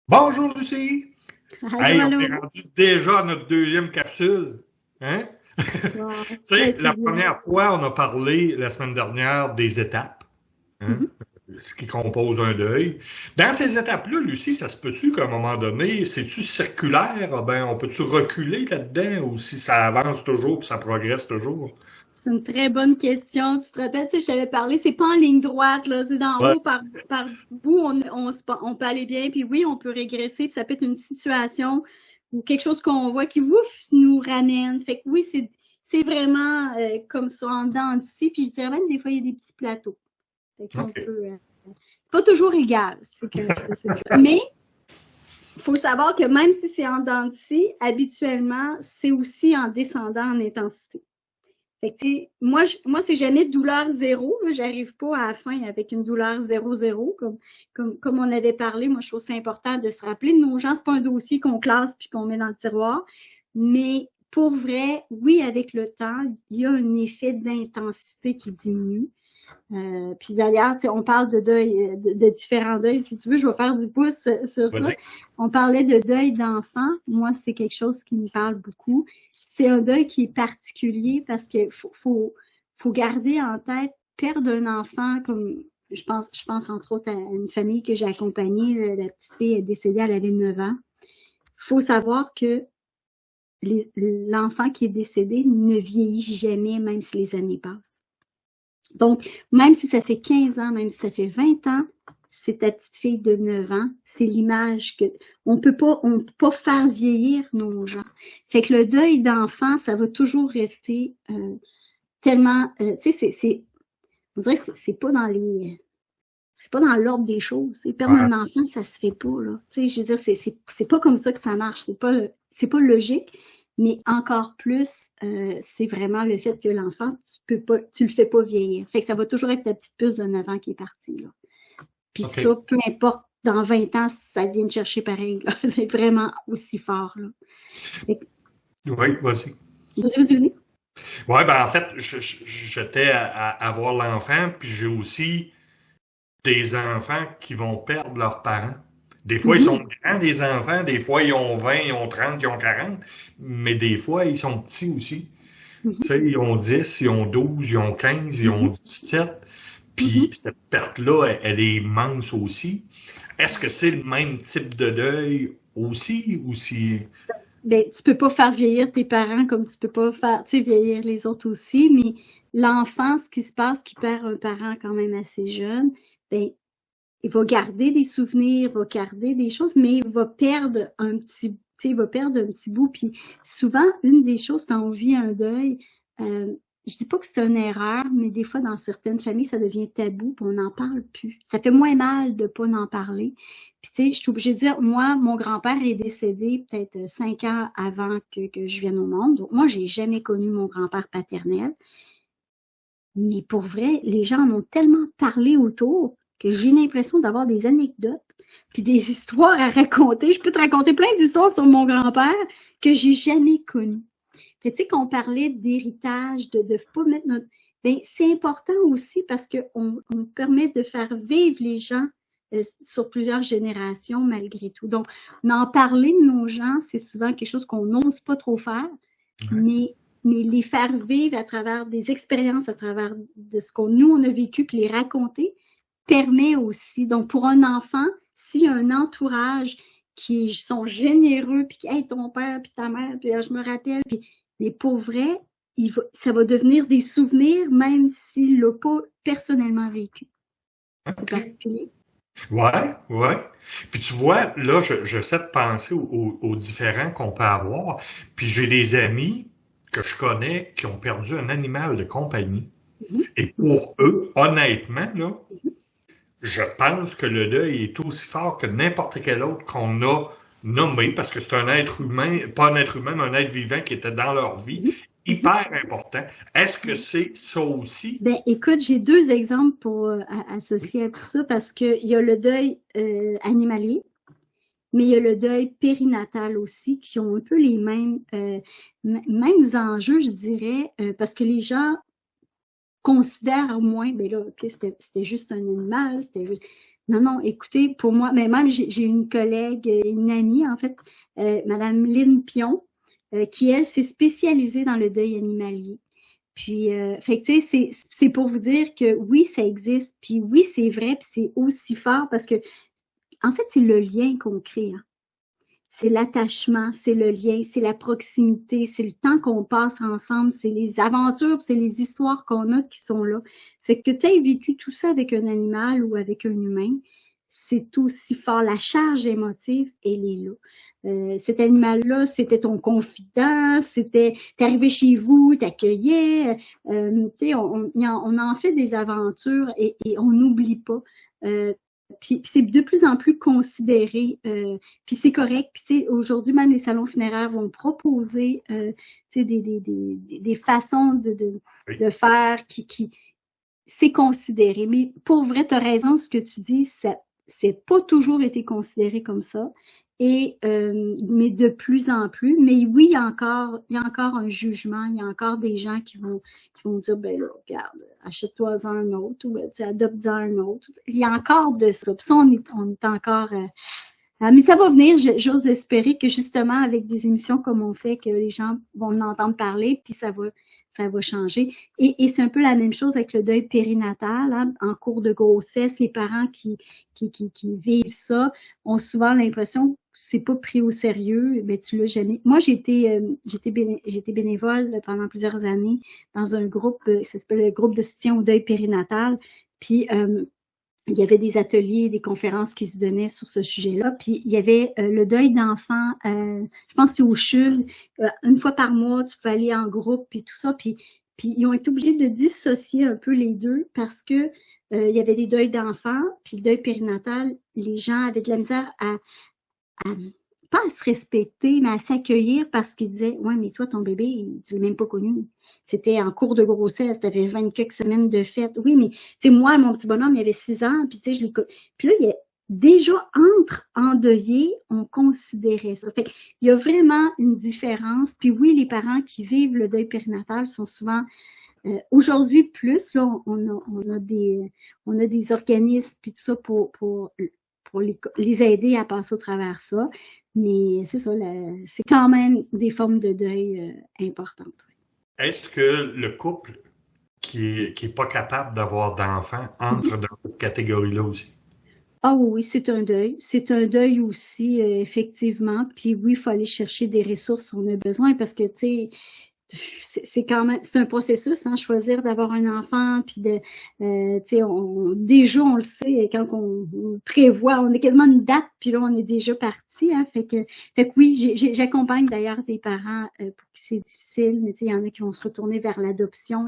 Bonjour Lucie! Allô, Hey, on est allô. rendu déjà à notre deuxième capsule. Hein? Wow. Tu Ben, sais, c'est la bien. première fois, on a parlé la semaine dernière des étapes, hein? Mhm. Ce qui compose un deuil. Dans ces étapes-là, Lucie, ça se peut-tu qu'à un moment donné, c'est-tu circulaire? Ah ben, on peut-tu reculer là-dedans ou si ça avance toujours puis ça progresse toujours? C'est une très bonne question. Tu te rappelles, si je t'avais parlé, c'est pas en ligne droite, là. C'est d'en Ouais. haut par bout, on peut aller bien. Puis oui, on peut régresser. Puis ça peut être une situation ou quelque chose qu'on voit qui, ouf, nous ramène. Fait que oui, c'est vraiment comme ça, en dedans d'ici. Puis je dirais même, des fois, il y a des petits plateaux. Fait que ça, on OK. peut. C'est pas toujours égal. C'est ça. Mais il faut savoir que même si c'est en dents de scie, habituellement, c'est aussi en descendant en intensité. Fait que, moi, c'est jamais douleur zéro. J'arrive pas à la fin avec une douleur 0-0, comme on avait parlé. Moi, je trouve c'est important de se rappeler de nos gens. C'est pas un dossier qu'on classe puis qu'on met dans le tiroir. Mais pour vrai, oui, avec le temps, il y a un effet d'intensité qui diminue. Puis d'ailleurs, on parle de deuil, de différents deuils. Si tu veux, je vais faire du pouce sur ça. Vas-y. On parlait de deuil d'enfant. Moi, c'est quelque chose qui me parle beaucoup. C'est un deuil qui est particulier parce qu'il faut garder en tête, perdre un enfant comme je pense entre autres à une famille que j'ai accompagnée. La petite fille est décédée, elle avait 9 ans. Il faut savoir que l'enfant qui est décédé ne vieillit jamais, même si les années passent. Donc, même si ça fait 15 ans, même si ça fait 20 ans, c'est ta petite fille de 9 ans, c'est l'image que on peut pas faire vieillir nos gens. Fait que le deuil d'enfant, ça va toujours rester tellement, tu sais, on dirait que c'est pas dans les, c'est pas dans l'ordre des choses. Perdre Ouais. un enfant, ça se fait pas là. Tu sais, je veux dire, c'est pas comme ça que ça marche. C'est pas logique. Mais encore plus, c'est vraiment le fait que l'enfant, tu le fais pas vieillir. Fait que ça va toujours être ta petite puce de 9 ans qui est partie, là. Puis OK. ça, peu importe, dans 20 ans, ça vient te chercher pareil, là. C'est vraiment aussi fort, là. Fait que, Oui, vas-y. vas-y. Ouais, ben en fait, j'étais à voir l'enfant, puis j'ai aussi des enfants qui vont perdre leurs parents. Des fois, ils sont Mhm, grands, les enfants. Des fois, ils ont 20, ils ont 30, ils ont 40. Mais des fois, ils sont petits aussi. Tu mhm, sais, ils ont 10, ils ont 12, ils ont 15, ils ont mhm, 17. Puis mhm. cette perte-là, elle est immense aussi. Est-ce que c'est le même type de deuil aussi ou si... Ben, tu peux pas faire vieillir tes parents comme tu peux pas faire, tu sais, vieillir les autres aussi, mais l'enfant, ce qui se passe, qui perd un parent quand même assez jeune, ben, il va garder des souvenirs, il va garder des choses, mais il va perdre un petit, tu sais, il va perdre un petit bout. Puis souvent, une des choses quand on vit un deuil, je dis pas que c'est une erreur, mais des fois dans certaines familles, ça devient tabou, puis on n'en parle plus. Ça fait moins mal de pas en parler. Puis tu sais, je suis obligée de dire, moi, mon grand-père est décédé peut-être 5 ans avant que je vienne au monde. Donc moi, j'ai jamais connu mon grand-père paternel. Mais pour vrai, les gens en ont tellement parlé autour que j'ai l'impression d'avoir des anecdotes puis des histoires à raconter. Je peux te raconter plein d'histoires sur mon grand-père que j'ai jamais connu. Tu sais, qu'on parlait d'héritage, de ne pas mettre notre... Ben, c'est important aussi parce qu'on permet de faire vivre les gens sur plusieurs générations malgré tout. Donc, en parler de nos gens, c'est souvent quelque chose qu'on n'ose pas trop faire, Ouais. mais, mais les faire vivre à travers des expériences, à travers de ce qu'on nous, on a vécu, puis les raconter, permet aussi. Donc, pour un enfant, s'il y a un entourage qui sont généreux, puis hey, ton père, puis ta mère, puis je me rappelle, puis mais pour vrai, ça va devenir des souvenirs, même s'il ne l'a pas personnellement vécu. C'est OK. particulier. Ouais, ouais. Puis tu vois, là, j'essaie de penser aux différents qu'on peut avoir. Puis j'ai des amis que je connais qui ont perdu un animal de compagnie. Mhm, Et mhm, pour eux, honnêtement, là, mhm, je pense que le deuil est aussi fort que n'importe quel autre qu'on a nommé, parce que c'est un être humain, pas un être humain, mais un être vivant qui était dans leur vie, mhm, mhm. hyper important. Est-ce que c'est ça aussi? Ben, écoute, j'ai deux exemples pour Oui. associer à tout ça parce qu'il y a le deuil animalier, mais il y a le deuil périnatal aussi, qui ont un peu les mêmes enjeux, je dirais, parce que les gens considèrent moins, ben là, c'était juste un animal, c'était juste. Non, non, écoutez, pour moi, mais même j'ai une collègue, une amie, en fait, Madame Lynn Pion, qui, elle, s'est spécialisée dans le deuil animalier. Puis, fait que, tu sais, c'est pour vous dire que oui, ça existe, puis oui, c'est vrai, puis c'est aussi fort parce que, en fait, c'est le lien qu'on crée, hein. C'est l'attachement, c'est le lien, c'est la proximité, c'est le temps qu'on passe ensemble, c'est les aventures, c'est les histoires qu'on a qui sont là. Fait que tu aies vécu tout ça avec un animal ou avec un humain, c'est aussi fort. La charge émotive, elle est là. Cet animal-là, c'était ton confident, t'es arrivé chez vous, t'accueillais, tu sais, on en fait des aventures et on n'oublie pas. Puis c'est de plus en plus considéré, puis c'est correct. Puis aujourd'hui, même les salons funéraires vont proposer des façons de faire qui c'est considéré. Mais pour vrai, tu as raison, ce que tu dis, ça c'est pas toujours été considéré comme ça. Et mais de plus en plus, mais oui, il y a encore un jugement, il y a encore des gens qui vont dire, ben là, regarde, achète-toi un autre ou tu adoptes-en un autre. Il y a encore de ça. Puis ça, on est encore. Mais ça va venir, j'ose espérer que justement, avec des émissions comme on fait, que les gens vont en entendre parler, puis ça va changer. Et c'est un peu la même chose avec le deuil périnatal, hein. En cours de grossesse, les parents qui vivent ça ont souvent l'impression que c'est pas pris au sérieux, mais tu l'as jamais. Moi, j'étais bénévole pendant plusieurs années dans un groupe, ça s'appelle le groupe de soutien au deuil périnatal, puis il y avait des ateliers, des conférences qui se donnaient sur ce sujet-là. Puis il y avait le deuil d'enfants, je pense que c'est au CHUL, une fois par mois, tu peux aller en groupe et tout ça. Puis ils ont été obligés de dissocier un peu les deux parce que il y avait des deuils d'enfants, puis le deuil périnatal, les gens avaient de la misère pas à se respecter, mais à s'accueillir parce qu'ils disaient, ouais, mais toi, ton bébé, tu l'as même pas connu. C'était en cours de grossesse, tu avais 20 quelques semaines de fête. Oui, mais tu sais, moi, mon petit bonhomme, il avait 6 ans, puis tu sais, puis là, il y a déjà entre endeuillés, on considérait ça. Fait il y a vraiment une différence. Puis oui, les parents qui vivent le deuil périnatal sont souvent aujourd'hui plus, là, on a des organismes puis tout ça pour les aider à passer au travers ça. Mais c'est ça, c'est quand même des formes de deuil importantes. Est-ce que le couple qui est pas capable d'avoir d'enfants entre dans cette catégorie-là aussi? Ah oui, c'est un deuil. C'est un deuil aussi, effectivement. Puis oui, il faut aller chercher des ressources, on a besoin parce que, tu sais, c'est quand même, c'est un processus, hein, choisir d'avoir un enfant, puis tu sais, déjà, on le sait, quand on prévoit, on a quasiment une date, puis là, on est déjà parti, hein, fait que oui, j'accompagne d'ailleurs des parents pour qui c'est difficile, mais tu sais, il y en a qui vont se retourner vers l'adoption,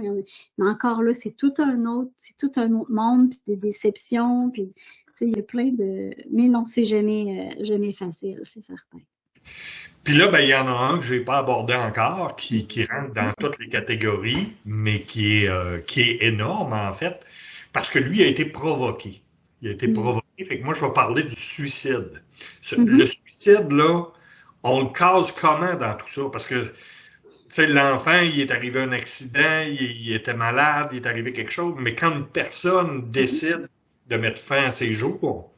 mais encore là, c'est tout un autre monde, puis des déceptions, puis tu sais, il y a plein de, mais non, c'est jamais facile, c'est certain. Puis là, ben, il y en a un que j'ai pas abordé encore, qui rentre dans toutes les catégories, mais qui est énorme, en fait, parce que lui a été provoqué. Il a été provoqué. Fait que moi, je vais parler du suicide. Le suicide, là, on le case comment dans tout ça? Parce que, tu sais, l'enfant, il est arrivé un accident, il était malade, il est arrivé quelque chose, mais quand une personne décide de mettre fin à ses jours,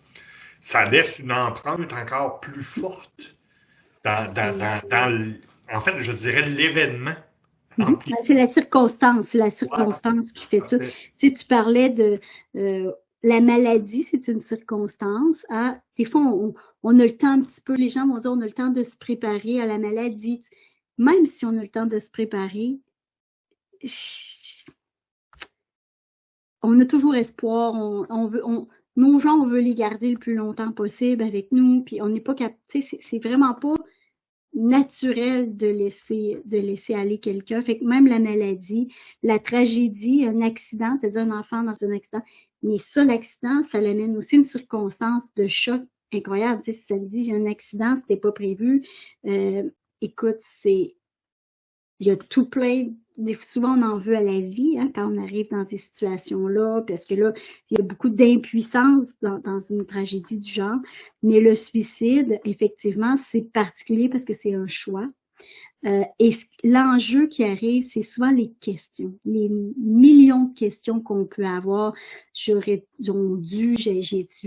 ça laisse une empreinte encore plus forte en fait, je dirais l'événement. C'est la circonstance qui fait tout. Tu sais, tu parlais de la maladie, c'est une circonstance. Hein? Des fois, on a le temps un petit peu, les gens vont dire on a le temps de se préparer à la maladie. Même si on a le temps de se préparer, on a toujours espoir. Nos gens, on veut les garder le plus longtemps possible avec nous. Puis on n'est pas capable. C'est vraiment pas naturel de laisser aller quelqu'un. Fait que même la maladie, la tragédie, un accident, tu as dit un enfant dans un accident, mais ça, l'accident, ça l'amène aussi une circonstance de choc incroyable. Tu sais, si ça me dit, j'ai un accident, c'était pas prévu, écoute, il y a tout plein, souvent on en veut à la vie, hein, quand on arrive dans ces situations-là, parce que là, il y a beaucoup d'impuissance dans une tragédie du genre. Mais le suicide, effectivement, c'est particulier parce que c'est un choix. Et l'enjeu qui arrive, c'est souvent les questions, les millions de questions qu'on peut avoir. J'ai-tu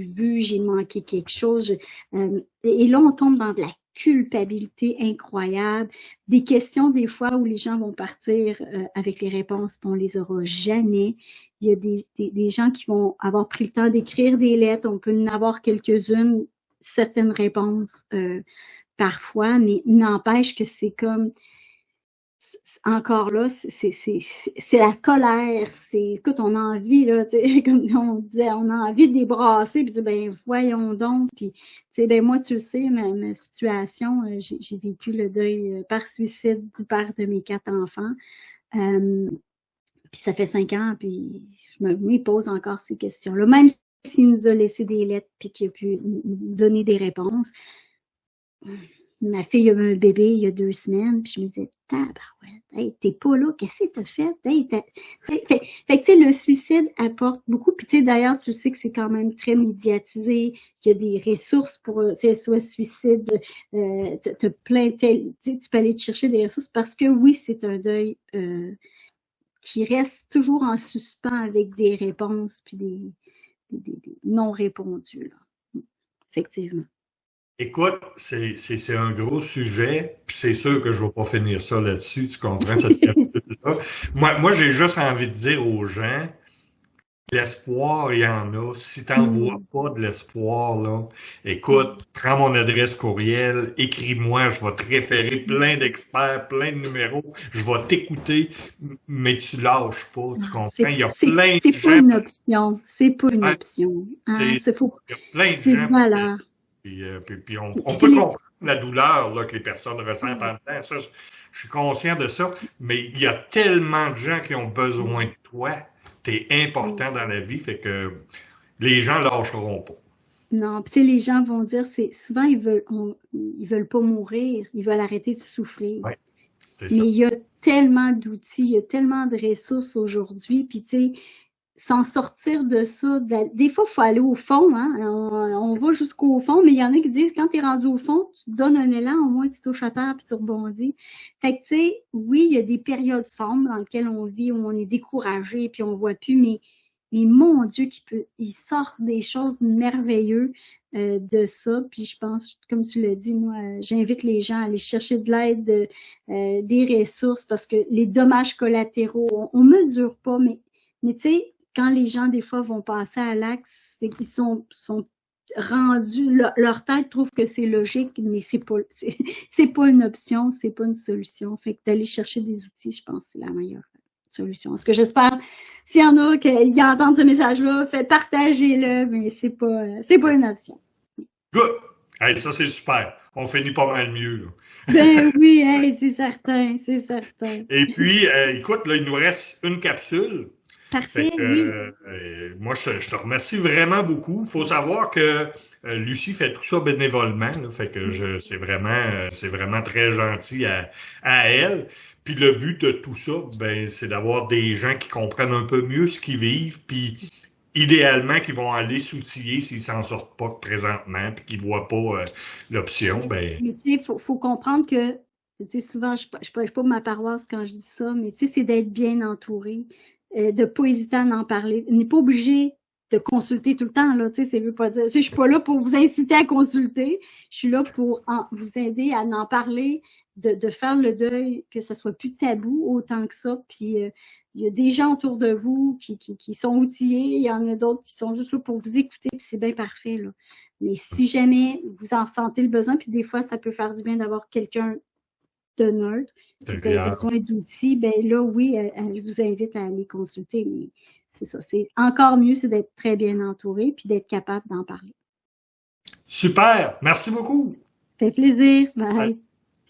vu, j'ai manqué quelque chose. Et là, on tombe dans de la culpabilité incroyable, des questions des fois où les gens vont partir avec les réponses, puis on les aura jamais. Il y a des gens qui vont avoir pris le temps d'écrire des lettres, on peut en avoir quelques-unes, certaines réponses parfois, mais n'empêche que c'est comme, encore là, c'est la colère, écoute, on a envie, là, comme on disait, on a envie de les brasser, puis ben voyons donc, puis ben moi, tu le sais, ma situation, j'ai vécu le deuil par suicide du père de mes 4 enfants, puis ça fait 5 ans, puis je me pose encore ces questions-là, même s'il nous a laissé des lettres, puis qu'il a pu nous donner des réponses. Ma fille a eu un bébé il y a 2 semaines, puis je me disais, tabarouette, hey, t'es pas là, qu'est-ce que t'as fait? Hey, fait que, tu sais, le suicide apporte beaucoup, puis tu sais, d'ailleurs, tu sais que c'est quand même très médiatisé, il y a des ressources pour, tu sais, soit suicide, t'as plein, tu sais, tu peux aller te chercher des ressources, parce que oui, c'est un deuil qui reste toujours en suspens avec des réponses, puis des non répondus, là. Effectivement. Écoute, c'est un gros sujet, puis c'est sûr que je ne vais pas finir ça là-dessus, tu comprends cette capsule-là. Moi, j'ai juste envie de dire aux gens, l'espoir, il y en a. Si tu n'en vois pas de l'espoir, là, écoute, prends mon adresse courriel, écris-moi, je vais te référer plein d'experts, plein de numéros, je vais t'écouter, mais tu lâches pas, tu comprends? Il y a plein de gens. C'est pas une option, c'est pas une option. Hein? Il y a plein de gens. Valeur. Puis on peut comprendre la douleur là, que les personnes ressentent en dedans. Ça, je suis conscient de ça, mais il y a tellement de gens qui ont besoin de toi. Tu es important dans la vie, fait que les gens lâcheront pas. Non, puis les gens vont dire, souvent ils veulent pas mourir, ils veulent arrêter de souffrir. Ouais, c'est mais ça. il y a tellement d'outils, il y a tellement de ressources aujourd'hui, puis tu sais, s'en sortir de ça, des fois, il faut aller au fond, hein? On va jusqu'au fond, mais il y en a qui disent, quand tu es rendu au fond, tu te donnes un élan, au moins tu touches à terre puis tu rebondis. Fait que, tu sais, oui, il y a des périodes sombres dans lesquelles on vit, où on est découragé puis on voit plus, mais mon Dieu, il sort des choses merveilleuses de ça. Puis je pense, comme tu l'as dit, moi, j'invite les gens à aller chercher de l'aide, des ressources, parce que les dommages collatéraux, on mesure pas, mais tu sais, quand les gens, des fois, vont passer à l'acte, c'est qu'ils sont rendus, leur tête trouve que c'est logique, mais c'est pas une option, c'est pas une solution. Fait que d'aller chercher des outils, je pense que c'est la meilleure solution. Est-ce que j'espère, s'il y en a qui entendent ce message-là, partagez-le, mais c'est pas une option. Good! Hey, ça, c'est super. On finit pas mal mieux, là. Ben oui, hey, c'est certain, c'est certain. Et puis, écoute, là, il nous reste une capsule. Parfait, oui. Moi, je te remercie vraiment beaucoup. Il faut savoir que Lucie fait tout ça bénévolement. Là, fait que c'est vraiment très gentil à elle. Puis le but de tout ça, ben, c'est d'avoir des gens qui comprennent un peu mieux ce qu'ils vivent, puis idéalement qui vont aller s'outiller s'ils s'en sortent pas présentement, puis qu'ils voient pas l'option. Ben... Mais tu sais, faut comprendre que, tu sais, souvent, je prêche pas ma paroisse quand je dis ça, mais tu sais, c'est d'être bien entouré. De pas hésiter à en parler. On n'est pas obligé de consulter tout le temps, là, tu sais, ça veut pas dire, je suis pas là pour vous inciter à consulter, je suis là pour vous aider à en parler, de faire le deuil, que ça soit plus tabou autant que ça, puis il y a des gens autour de vous qui sont outillés, il y en a d'autres qui sont juste là pour vous écouter, puis c'est bien parfait, là. Mais si jamais vous en sentez le besoin, puis des fois, ça peut faire du bien d'avoir quelqu'un de neutre, vous avez besoin d'outils, ben là, oui, je vous invite à aller consulter, mais c'est ça. C'est encore mieux, c'est d'être très bien entouré puis d'être capable d'en parler. Super! Merci beaucoup! Ça fait plaisir. Bye!